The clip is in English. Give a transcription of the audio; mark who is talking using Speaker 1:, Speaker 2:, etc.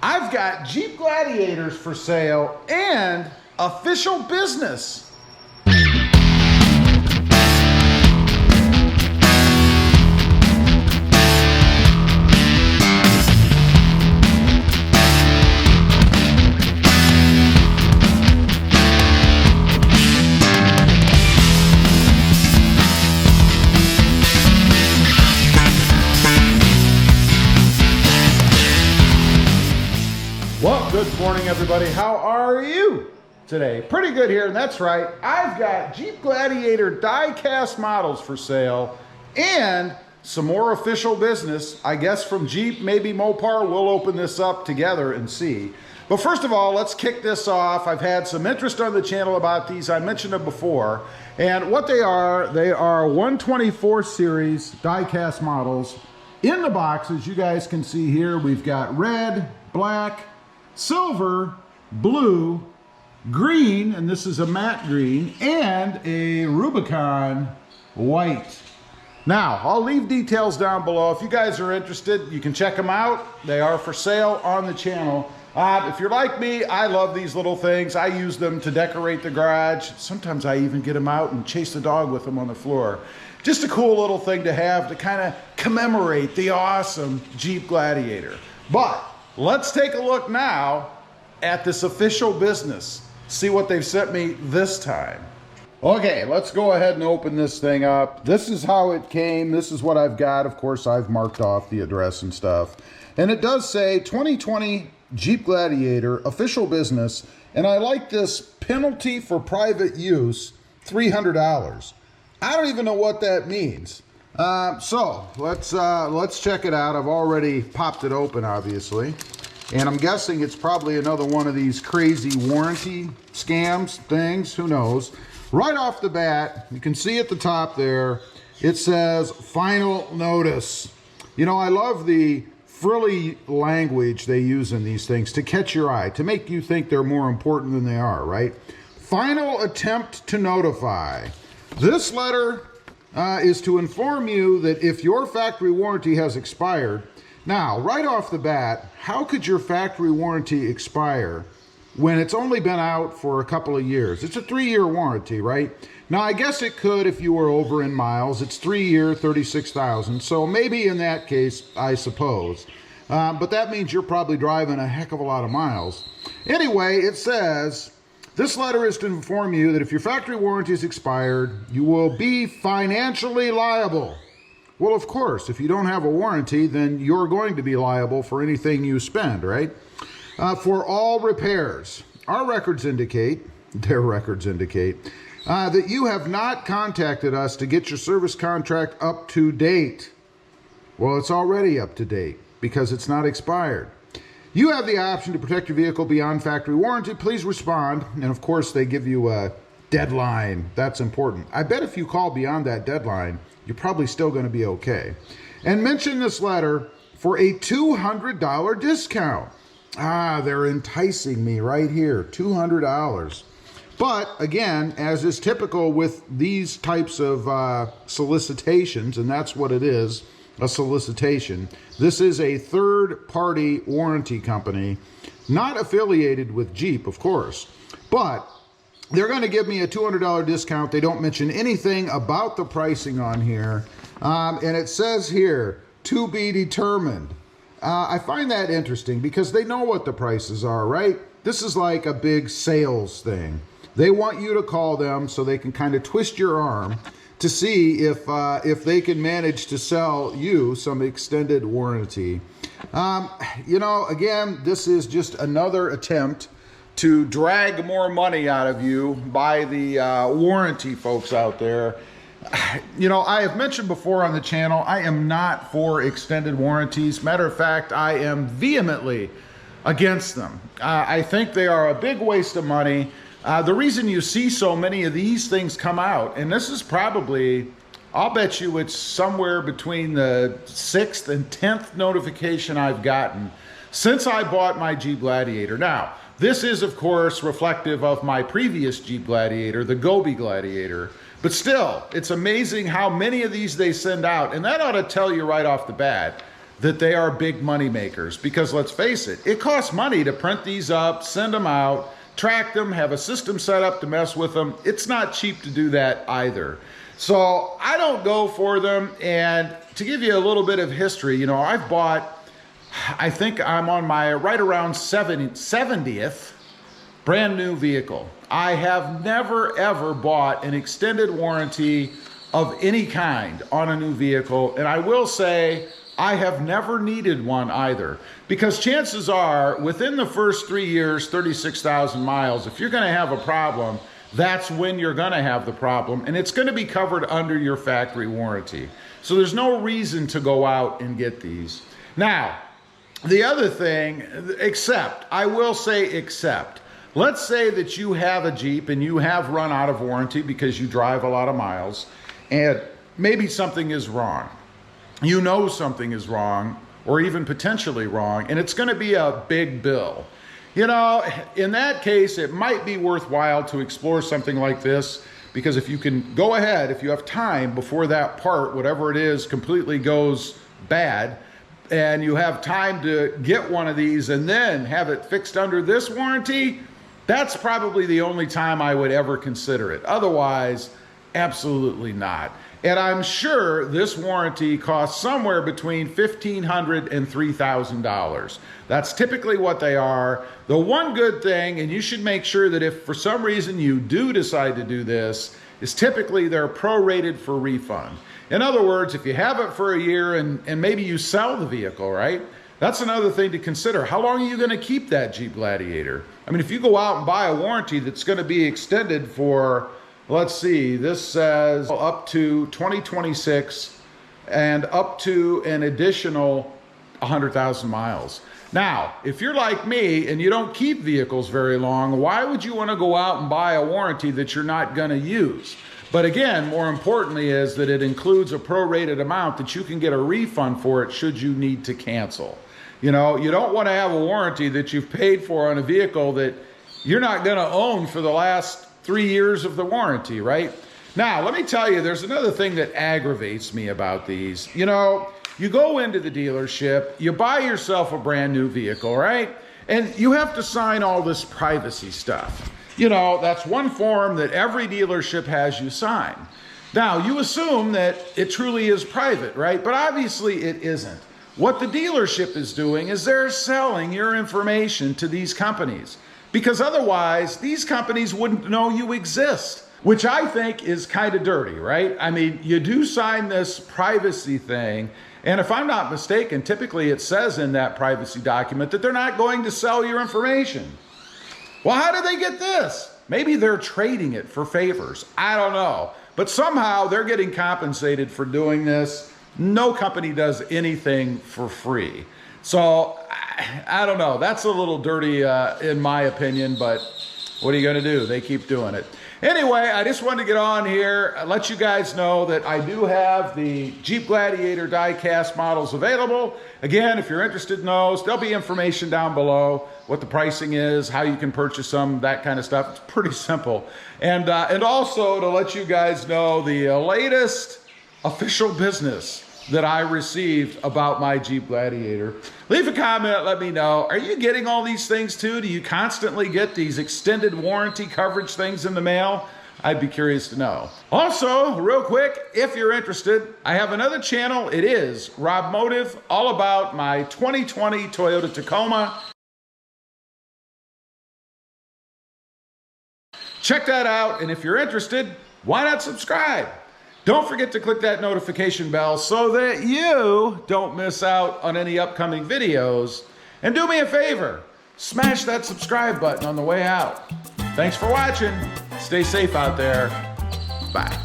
Speaker 1: I've got Jeep Gladiators for sale and official business. Well, good morning, everybody. How are you today? Pretty good here, and that's right. I've got Jeep Gladiator die-cast models for sale and some more official business, I guess, from Jeep, maybe Mopar. We'll open this up together and see. But first of all, let's kick this off. I've had some interest on the channel about these. I mentioned them before. And what they are 124 series die-cast models. In the box, as you guys can see here, we've got red, black, silver, blue, green, and this is a matte green, and a Rubicon white. Now, I'll leave details down below. If you guys are interested, you can check them out. They are for sale on the channel. If you're like me, I love these little things. I use them to decorate the garage. Sometimes I even get them out and chase the dog with them on the floor. Just a cool little thing to have to kind of commemorate the awesome Jeep Gladiator. But let's take a look now at this official business. See what they've sent me this time. Okay, let's go ahead and open this thing up. This is how it came. This is what I've got. Of course, I've marked off the address and stuff. And it does say 2020 Jeep Gladiator, official business. And I like this penalty for private use, $300. I don't even know what that means. So let's check it out. I've already popped it open, obviously, and I'm guessing it's probably another one of these crazy warranty scams things. Who knows? Right off the bat, you can see at the top there, it says final notice. You know, I love the frilly language they use in these things to catch your eye, to make you think they're more important than they are, right? Final attempt to notify. This letter is to inform you that if your factory warranty has expired. Now, right off the bat, how could your factory warranty expire when it's only been out for a couple of years? It's a 3-year warranty, right? Now, I guess it could if you were over in miles. It's 3-year, 36,000. So maybe in that case, I suppose. But that means you're probably driving a heck of a lot of miles. Anyway, it says, this letter is to inform you that if your factory warranty is expired, you will be financially liable. Well, of course, if you don't have a warranty, then you're going to be liable for anything you spend, right? For all repairs. Our records indicate, their records indicate, that you have not contacted us to get your service contract up to date. Well, it's already up to date because it's not expired. You have the option to protect your vehicle beyond factory warranty. Please respond. And of course, they give you a deadline. That's important. I bet if you call beyond that deadline, you're probably still going to be okay. And mention this letter for a $200 discount. They're enticing me right here. $200. But again, as is typical with these types of solicitations, and that's what it is, a solicitation. This is a third-party warranty company, not affiliated with Jeep, of course, but they're going to give me a $200 discount. They don't mention anything about the pricing on here, and it says here, to be determined. I find that interesting because they know what the prices are, right? This is like a big sales thing. They want you to call them so they can kind of twist your arm to see if they can manage to sell you some extended warranty. You know, again, this is just another attempt to drag more money out of you by the warranty folks out there. You know, I have mentioned before on the channel, I am not for extended warranties. Matter of fact, I am vehemently against them. I think they are a big waste of money. The reason you see so many of these things come out, and this is probably, I'll bet you it's somewhere between the 6th and 10th notification I've gotten since I bought my Jeep Gladiator. Now, this is, of course, reflective of my previous Jeep Gladiator, the Gobi Gladiator. But still, it's amazing how many of these they send out, and that ought to tell you right off the bat that they are big money makers, because let's face it, it costs money to print these up, send them out, track them, have a system set up to mess with them. It's not cheap to do that either. So I don't go for them. And to give you a little bit of history, you know, I've bought, I think I'm on my right around 70th brand new vehicle. I have never ever bought an extended warranty of any kind on a new vehicle. And I will say, I have never needed one either, because chances are within the first 3 years, 36,000 miles, if you're going to have a problem, that's when you're going to have the problem, and it's going to be covered under your factory warranty. So there's no reason to go out and get these. Now, the other thing, I will say except, let's say that you have a Jeep and you have run out of warranty because you drive a lot of miles, and maybe something is wrong. You know something is wrong, or even potentially wrong, and it's going to be a big bill. You know, in that case, it might be worthwhile to explore something like this, because if you can go ahead, if you have time before that part, whatever it is, completely goes bad, and you have time to get one of these and then have it fixed under this warranty, that's probably the only time I would ever consider it. Otherwise, absolutely not. And I'm sure this warranty costs somewhere between $1,500 and $3,000. That's typically what they are. The one good thing, and you should make sure that if for some reason you do decide to do this, is typically they're prorated for refund. In other words, if you have it for a year and maybe you sell the vehicle, right? That's another thing to consider. How long are you going to keep that Jeep Gladiator? I mean, if you go out and buy a warranty that's going to be extended for, let's see, this says up to 2026 and up to an additional 100,000 miles. Now, if you're like me and you don't keep vehicles very long, why would you want to go out and buy a warranty that you're not going to use? But again, more importantly is that it includes a prorated amount that you can get a refund for it should you need to cancel. You know, you don't want to have a warranty that you've paid for on a vehicle that you're not going to own for the last 3 years of the warranty, right? Now, let me tell you, there's another thing that aggravates me about these. You know, you go into the dealership, you buy yourself a brand new vehicle, right? And you have to sign all this privacy stuff. You know, that's one form that every dealership has you sign. Now, you assume that it truly is private, right? But obviously it isn't. What the dealership is doing is they're selling your information to these companies, because otherwise these companies wouldn't know you exist, which I think is kind of dirty, right? I mean, you do sign this privacy thing, and if I'm not mistaken, typically it says in that privacy document that they're not going to sell your information. Well, how did they get this? Maybe they're trading it for favors. I don't know. But somehow they're getting compensated for doing this. No company does anything for free. So I don't know. That's a little dirty in my opinion, but what are you going to do? They keep doing it. Anyway, I just wanted to get on here, let you guys know that I do have the Jeep Gladiator die-cast models available. Again, if you're interested in those, there'll be information down below, what the pricing is, how you can purchase them, that kind of stuff. It's pretty simple. And also to let you guys know the latest official business that I received about my Jeep Gladiator. Leave a comment, let me know. Are you getting all these things too? Do you constantly get these extended warranty coverage things in the mail? I'd be curious to know. Also, real quick, if you're interested, I have another channel. It is Rob Motive, all about my 2020 Toyota Tacoma. Check that out, and if you're interested, why not subscribe? Don't forget to click that notification bell so that you don't miss out on any upcoming videos. And do me a favor, smash that subscribe button on the way out. Thanks for watching. Stay safe out there. Bye.